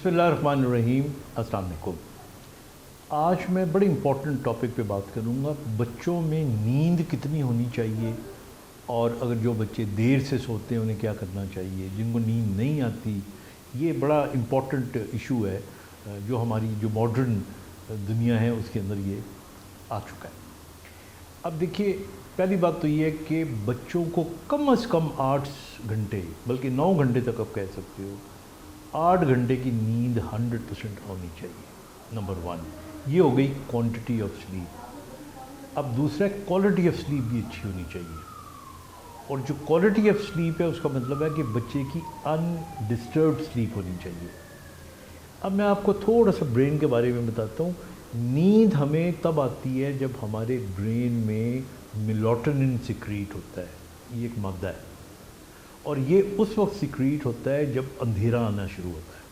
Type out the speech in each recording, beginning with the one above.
बिस्मिल्लाहिर्रहमानिर्रहीम। अस्सलाम वालेकुम। आज मैं बड़े इम्पोर्टेंट टॉपिक पे बात करूँगा। बच्चों में नींद कितनी होनी चाहिए और अगर जो बच्चे देर से सोते हैं उन्हें क्या करना चाहिए, जिनको नींद नहीं आती। ये बड़ा इम्पोर्टेंट इशू है जो हमारी जो मॉडर्न दुनिया है उसके अंदर ये आ चुका है। अब देखिए, पहली बात तो ये है कि बच्चों को कम से कम 8 घंटे बल्कि 9 घंटे तक आप कह सकते हो, 8 घंटे की नींद 100% होनी चाहिए। नंबर 1 ये हो गई क्वांटिटी ऑफ स्लीप। अब दूसरा क्वालिटी ऑफ स्लीप भी अच्छी होनी चाहिए। और जो क्वालिटी ऑफ स्लीप है उसका मतलब है कि बच्चे की अनडिस्टर्ब्ड स्लीप होनी चाहिए। अब मैं आपको थोड़ा सा ब्रेन के बारे में बताता हूँ। नींद हमें तब आती है जब हमारे ब्रेन में मेलाटोनिन सिक्रीट होता है। ये एक मादा है और ये उस वक्त सिक्रीट होता है जब अंधेरा आना शुरू होता है।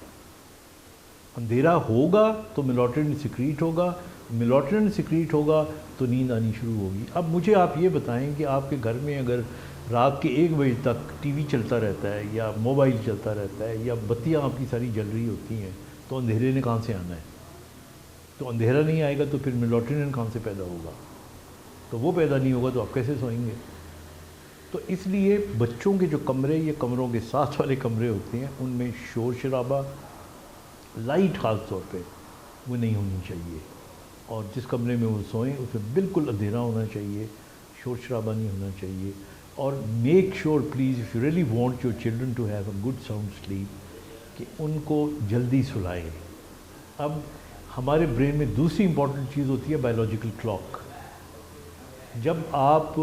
अंधेरा होगा तो मेलाटोनिन सिक्रीट होगा, मेलाटोनिन सिक्रीट होगा तो नींद आनी शुरू होगी। अब मुझे आप ये बताएं कि आपके घर में अगर रात के 1 बजे तक टीवी चलता रहता है या मोबाइल चलता रहता है या बत्तियां आपकी सारी जल रही होती हैं तो अंधेरे ने कहाँ से आना है? तो अंधेरा नहीं आएगा तो फिर मेलाटोनिन कहाँ से पैदा होगा? तो वो पैदा नहीं होगा तो आप कैसे सोएंगे? तो इसलिए बच्चों के जो कमरे, ये कमरों के साथ वाले कमरे होते हैं, उनमें शोर शराबा, लाइट ख़ास तौर पे वो नहीं होनी चाहिए। और जिस कमरे में वो सोएं उसमें बिल्कुल अंधेरा होना चाहिए, शोर शराबा नहीं होना चाहिए। और make sure please, if you really want your children to have a good sound sleep, कि उनको जल्दी सुलाएं। अब हमारे ब्रेन में दूसरी इंपॉर्टेंट चीज़ होती है बायोलॉजिकल क्लॉक। जब आप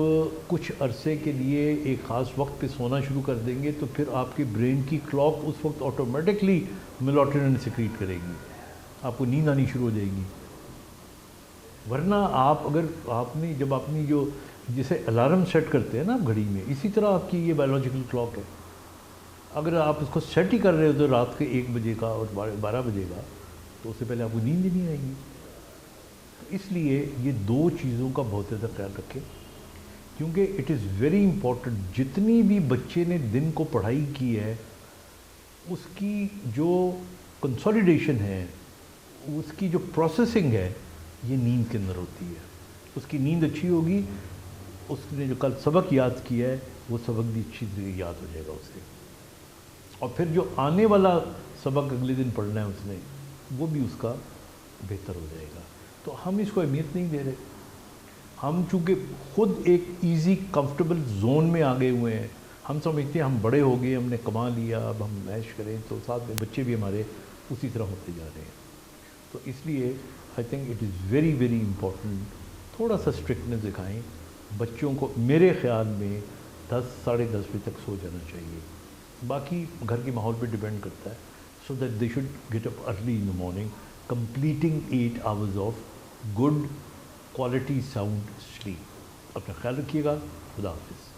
कुछ अरसे के लिए एक ख़ास वक्त पे सोना शुरू कर देंगे तो फिर आपकी ब्रेन की क्लॉक उस वक्त ऑटोमेटिकली मेलाटोनिन सिक्रीट करेगी, आपको नींद आनी शुरू हो जाएगी। वरना आप अगर आपने जब अपनी जो जिसे अलार्म सेट करते हैं ना आप घड़ी में, इसी तरह आपकी ये बायोलॉजिकल क्लॉक है। अगर आप उसको सेट ही कर रहे हो तो रात के 1 बजे का और 12 बजे का, तो उससे पहले आपको नींद ही नहीं आएगी। इसलिए ये 2 चीज़ों का बहुत ज़्यादा ख्याल रखें, क्योंकि इट इज़ वेरी इम्पॉर्टेंट। जितनी भी बच्चे ने दिन को पढ़ाई की है उसकी जो कंसोलिडेशन है, उसकी जो प्रोसेसिंग है, ये नींद के अंदर होती है। उसकी नींद अच्छी होगी, उसने जो कल सबक याद किया है वो सबक भी अच्छी तरह याद हो जाएगा उसे। और फिर जो आने वाला सबक अगले दिन पढ़ना है उसने, वो भी उसका बेहतर हो जाएगा। तो हम इसको अहमियत नहीं दे रहे। हम चूँकि खुद एक इजी कंफर्टेबल जोन में आ गए हुए हैं, हम समझते हैं हम बड़े हो गए, हमने कमा लिया, अब हम मैश करें, तो साथ में बच्चे भी हमारे उसी तरह होते जा रहे हैं। तो इसलिए I think it is very very important, थोड़ा सा स्ट्रिक्टनेस दिखाएं। बच्चों को मेरे ख्याल में 10 साढ़े 10 बजे तक सो जाना चाहिए। बाकी घर के माहौल पे डिपेंड करता है। So that they should get up early in the morning, completing 8 hours of good quality sound sleep। अपना ख्याल रखिएगा। खुदा हाफिज़।